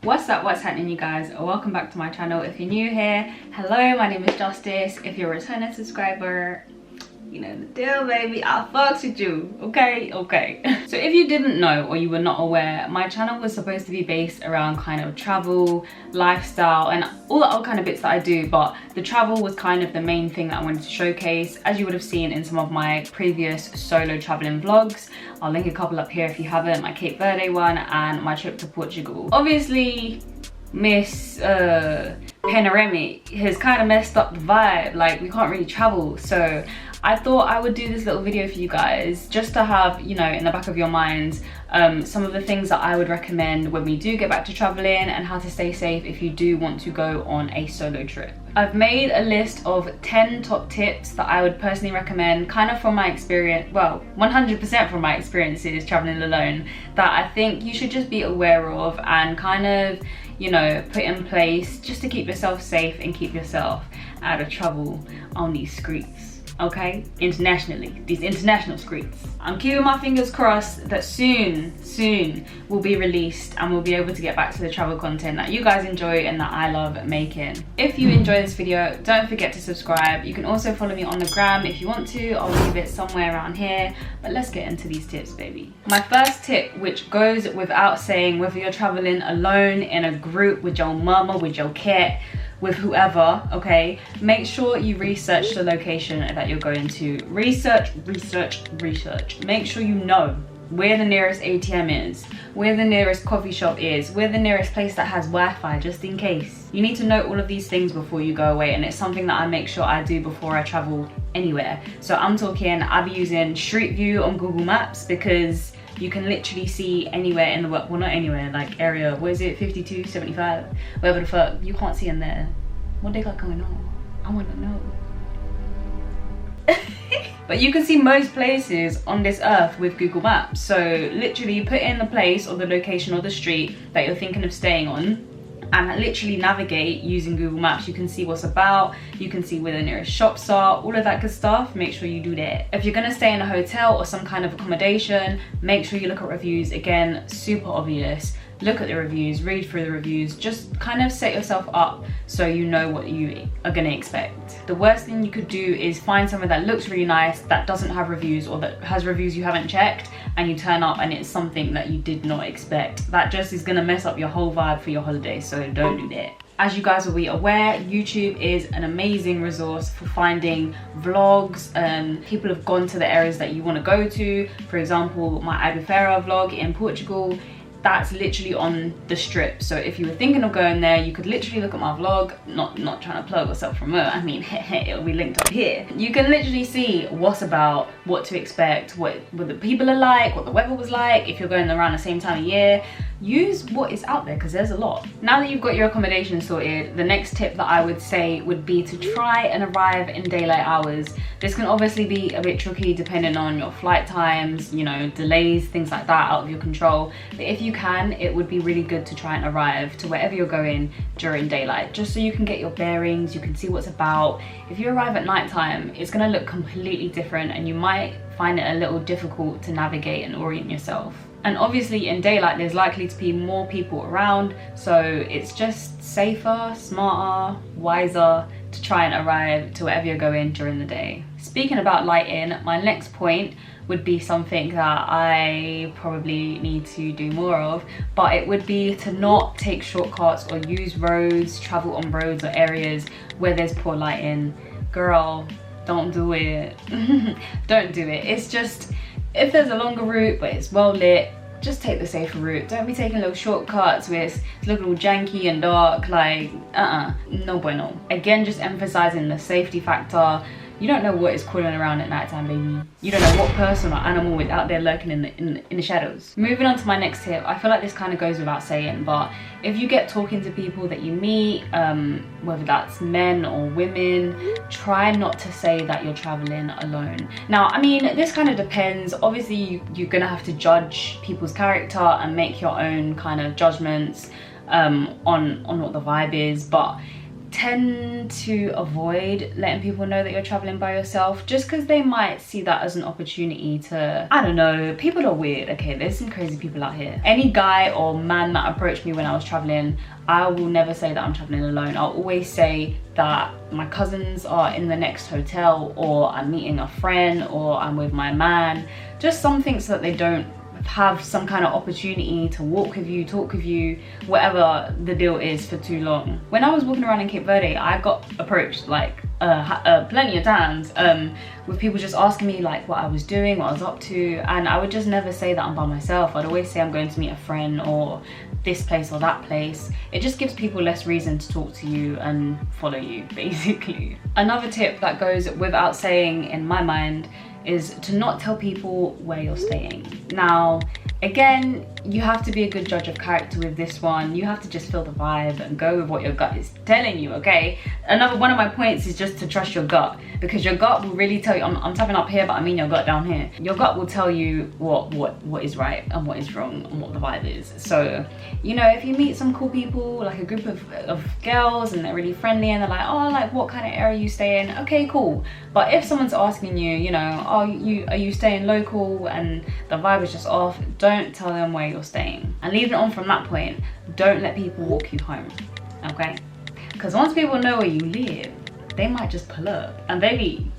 What's up, what's happening, you guys? Welcome back to my channel. If you're new here, hello, my name is Justice. If you're a returning subscriber, you know the deal, baby. I fucks with you, okay? So if you didn't know or you were not aware, my channel was supposed to be based around kind of travel, lifestyle, and all the other kind of bits that I do, but the travel was kind of the main thing that I wanted to showcase. As you would have seen in some of my previous solo traveling vlogs, I'll link a couple up here if you haven't, my Cape Verde one and my trip to Portugal. Obviously, Miss Panoramic has kind of messed up the vibe, like we can't really travel, so I thought I would do this little video for you guys just to have, you know, in the back of your minds some of the things that I would recommend when we do get back to traveling and how to stay safe if you do want to go on a solo trip. I've made a list of 10 top tips that I would personally recommend, kind of from my experience, well, 100% from my experiences traveling alone, that I think you should just be aware of and kind of, you know, put in place just to keep yourself safe and keep yourself out of trouble on these streets. Okay, internationally, these international streets. I'm keeping my fingers crossed that soon will be released and we'll be able to get back to the travel content that you guys enjoy and that I love making. If you enjoy this video, don't forget to subscribe. You can also follow me on the gram if you want to. I'll leave it somewhere around here, but let's get into these tips, baby. My first tip, which goes without saying, whether you're traveling alone, in a group, with your mama, with your cat, with whoever, okay, make sure you research the location that you're going to. Research. Make sure you know where the nearest ATM is, where the nearest coffee shop is, where the nearest place that has Wi-Fi, just in case. You need to know all of these things before you go away, and it's something that I make sure I do before I travel anywhere. So I'm talking, I'll be using Street View on Google Maps because you can literally see anywhere in the world, well not anywhere, like area, what is it, 52, 75, whatever the fuck, you can't see in there. What they got going on? I wanna know. But you can see most places on this earth with Google Maps. So literally put in the place or the location or the street that you're thinking of staying on and literally navigate using Google Maps. You can see what's about, you can see where the nearest shops are, all of that good stuff. Make sure you do that. If you're gonna stay in a hotel or some kind of accommodation, make sure you look at reviews. Again, super obvious. Look at the reviews, read through the reviews, just kind of set yourself up so you know what you are gonna expect. The worst thing you could do is find somewhere that looks really nice, that doesn't have reviews or that has reviews you haven't checked, and you turn up and it's something that you did not expect. That just is gonna mess up your whole vibe for your holiday, so don't do that. As you guys will be aware, YouTube is an amazing resource for finding vlogs. People have gone to the areas that you want to go to. For example, my Albufeira vlog in Portugal, that's literally on the strip. So if you were thinking of going there, you could literally look at my vlog, not trying to plug or self-promote, I mean, it'll be linked up here. You can literally see what's about, what to expect, what the people are like, what the weather was like, if you're going around the same time of year. Use what is out there because there's a lot. Now that you've got your accommodation sorted, the next tip that I would say would be to try and arrive in daylight hours. This can obviously be a bit tricky depending on your flight times, you know, delays, things like that, out of your control. But if you can, it would be really good to try and arrive to wherever you're going during daylight, just so you can get your bearings, you can see what's about. If you arrive at nighttime, it's gonna look completely different and you might find it a little difficult to navigate and orient yourself. And obviously in daylight there's likely to be more people around, so it's just safer, smarter, wiser to try and arrive to wherever you're going during the day. Speaking about lighting, my next point would be something that I probably need to do more of, but it would be to not take shortcuts or use roads, travel on roads or areas where there's poor lighting. Girl, don't do it. Don't do it. It's just, if there's a longer route but it's well lit, just take the safer route. Don't be taking little shortcuts where it's looking all janky and dark, like no bueno. Again, just emphasizing the safety factor. You don't know what is crawling around at nighttime, baby. You don't know what person or animal is out there lurking in the shadows. Moving on to my next tip, I feel like this kind of goes without saying, but if you get talking to people that you meet, whether that's men or women, try not to say that you're traveling alone. Now, I mean, this kind of depends. Obviously, you're gonna have to judge people's character and make your own kind of judgments on what the vibe is, but tend to avoid letting people know that you're traveling by yourself, just because they might see that as an opportunity to, I don't know, people are weird. Okay, there's some crazy people out here. Any guy or man that approached me when I was traveling, I will never say that I'm traveling alone. I'll always say that my cousins are in the next hotel, or I'm meeting a friend, or I'm with my man, just something so that they don't have some kind of opportunity to walk with you, talk with you, whatever the deal is, for too long. When I was walking around in Cape Verde, I got approached like plenty of times with people just asking me like what I was doing, what I was up to, and I would just never say that I'm by myself. I'd always say I'm going to meet a friend, or this place or that place. It just gives people less reason to talk to you and follow you, basically. Another tip that goes without saying in my mind is to not tell people where you're staying. Now, again, you have to be a good judge of character with this one. You have to just feel the vibe and go with what your gut is telling you, okay? Another one of my points is just to trust your gut, because your gut will really tell you, I'm tapping up here, but I mean your gut down here. Your gut will tell you what is right and what is wrong and what the vibe is. So, you know, if you meet some cool people, like a group of girls, and they're really friendly and they're like, oh, like what kind of area you stay in? Okay, cool. But if someone's asking you, you know, oh, are you staying local, and the vibe is just off, don't tell them where you're staying. And leaving it on from that point, don't let people walk you home, okay? Because once people know where you live, they might just pull up. And baby,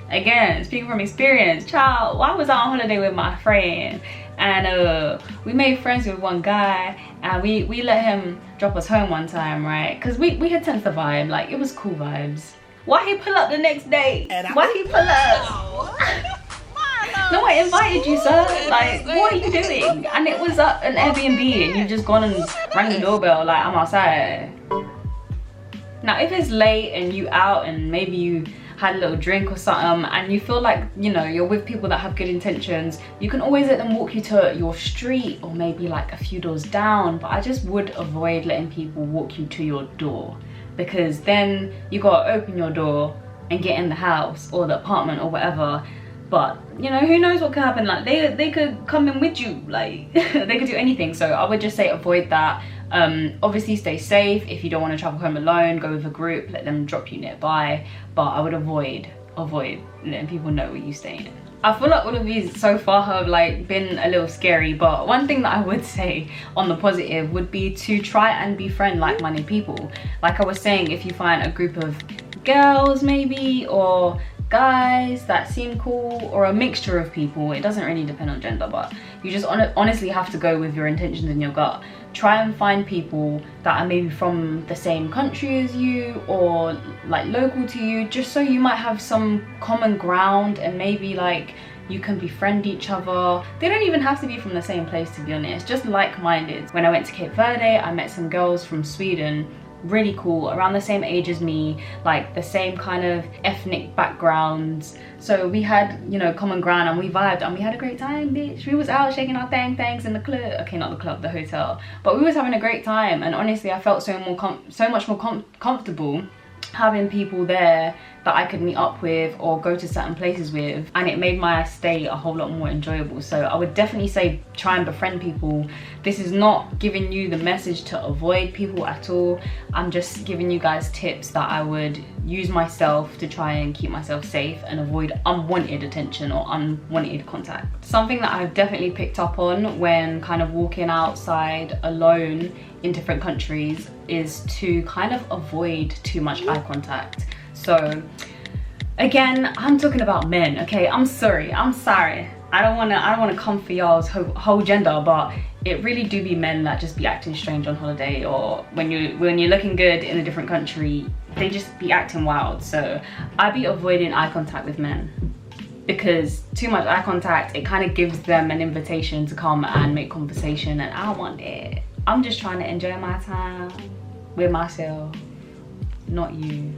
again, speaking from experience, child, I was on holiday with my friend, and we made friends with one guy, and we let him drop us home one time, right? Because we had sensed the vibe, like it was cool vibes. Why he pull up the next day? Why he pull up? No, I invited you, sir. Like, what are you doing? And it was an Airbnb, and you've just gone and rang the doorbell like, I'm outside. Now, if it's late and you out and maybe you had a little drink or something, and you feel like, you know, you're with people that have good intentions, you can always let them walk you to your street, or maybe like a few doors down. But I just would avoid letting people walk you to your door, because then you gotta open your door and get in the house or the apartment or whatever. But you know, who knows what could happen? Like they could come in with you, like they could do anything. So I would just say avoid that. Obviously stay safe. If you don't want to travel home alone, go with a group, let them drop you nearby. But I would avoid letting people know where you staying. I feel like all of these so far have like been a little scary, but one thing that I would say on the positive would be to try and befriend like-minded people. Like I was saying, if you find a group of girls maybe, or guys that seem cool, or a mixture of people, it doesn't really depend on gender, but you just honestly have to go with your intentions and your gut. Try and find people that are maybe from the same country as you, or like local to you, just so you might have some common ground, and maybe like you can befriend each other. They don't even have to be from the same place, to be honest, just like-minded. When I went to Cape Verde, I met some girls from Sweden, really cool, around the same age as me, like the same kind of ethnic backgrounds. So we had, you know, common ground, and we vibed, and we had a great time, bitch. We was out shaking our things in the club. Okay, not the club, the hotel. But we was having a great time, and honestly, I felt so much more comfortable having people there that I could meet up with or go to certain places with, and it made my stay a whole lot more enjoyable. So I would definitely say try and befriend people. This is not giving you the message to avoid people at all. I'm just giving you guys tips that I would use myself to try and keep myself safe and avoid unwanted attention or unwanted contact. Something that I've definitely picked up on when kind of walking outside alone in different countries is to kind of avoid too much eye contact. So again, I'm talking about men, okay? I'm sorry. I don't wanna come for y'all's whole gender, but it really do be men that just be acting strange on holiday, or when you're looking good in a different country, they just be acting wild. So I be avoiding eye contact with men, because too much eye contact, it kind of gives them an invitation to come and make conversation, and I don't want it. I'm just trying to enjoy my time with myself, not you.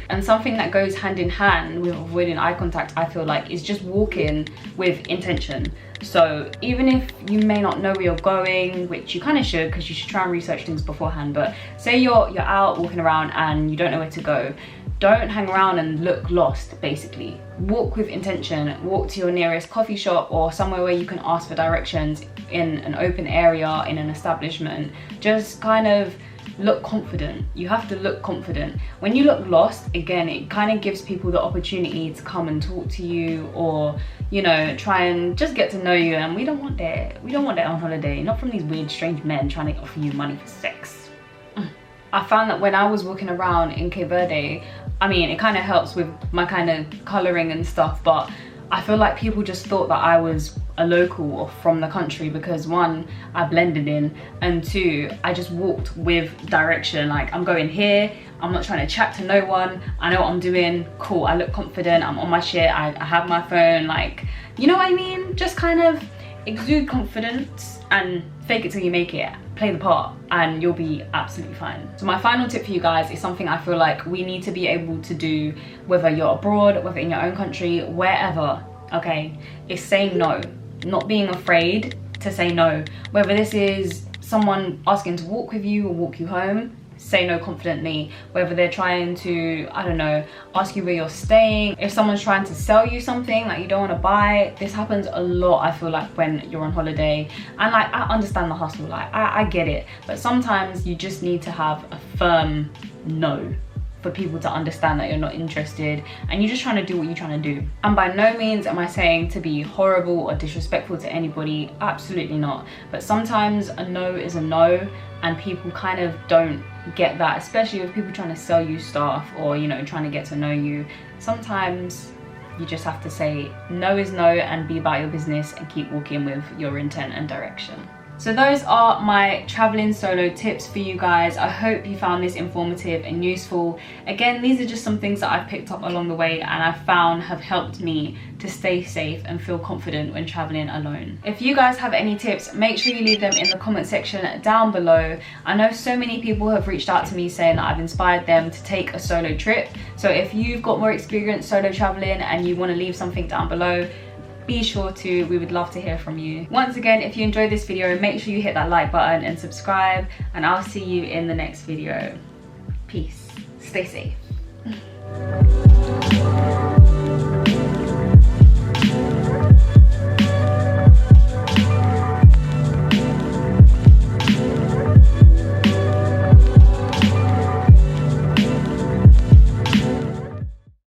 And something that goes hand in hand with avoiding eye contact, I feel like, is just walking with intention. So even if you may not know where you're going, which you kind of should, because you should try and research things beforehand, but say you're out walking around and you don't know where to go, don't hang around and look lost. Basically, walk with intention. Walk to your nearest coffee shop or somewhere where you can ask for directions in an open area, in an establishment. Just kind of look confident. You have to look confident. When you look lost, again, it kind of gives people the opportunity to come and talk to you, or, you know, try and just get to know you. And we don't want that on holiday, not from these weird strange men trying to offer you money for sex. I found that when I was walking around in Cape Verde, I mean, it kind of helps with my kind of colouring and stuff, but I feel like people just thought that I was a local or from the country because, one, I blended in, and two, I just walked with direction. Like, I'm going here, I'm not trying to chat to no one, I know what I'm doing, cool, I look confident, I'm on my shit, I have my phone, like, you know what I mean? Just kind of exude confidence and fake it till you make it. Play the part and you'll be absolutely fine. So my final tip for you guys is something I feel like we need to be able to do, whether you're abroad, whether in your own country, wherever, okay? Is saying no. Not being afraid to say no. Whether this is someone asking to walk with you or walk you home, say no confidently. Whether they're trying to, I don't know, ask you where you're staying. If someone's trying to sell you something that you don't want to buy, this happens a lot, I feel like, when you're on holiday. And like, I understand the hustle, like I get it, but sometimes you just need to have a firm no for people to understand that you're not interested and you're just trying to do what you're trying to do. And by no means am I saying to be horrible or disrespectful to anybody, absolutely not. But sometimes a no is a no, and people kind of don't get that, especially with people trying to sell you stuff or, you know, trying to get to know you. Sometimes you just have to say no is no and be about your business and keep walking with your intent and direction. So those are my traveling solo tips for you guys. I hope you found this informative and useful. Again, these are just some things that I've picked up along the way and I've found have helped me to stay safe and feel confident when traveling alone. If you guys have any tips, make sure you leave them in the comment section down below. I know so many people have reached out to me saying that I've inspired them to take a solo trip. So if you've got more experience solo traveling and you want to leave something down below, be sure to. We would love to hear from you. Once again, if you enjoyed this video, make sure you hit that like button and subscribe, and I'll see you in the next video. Peace. Stay safe.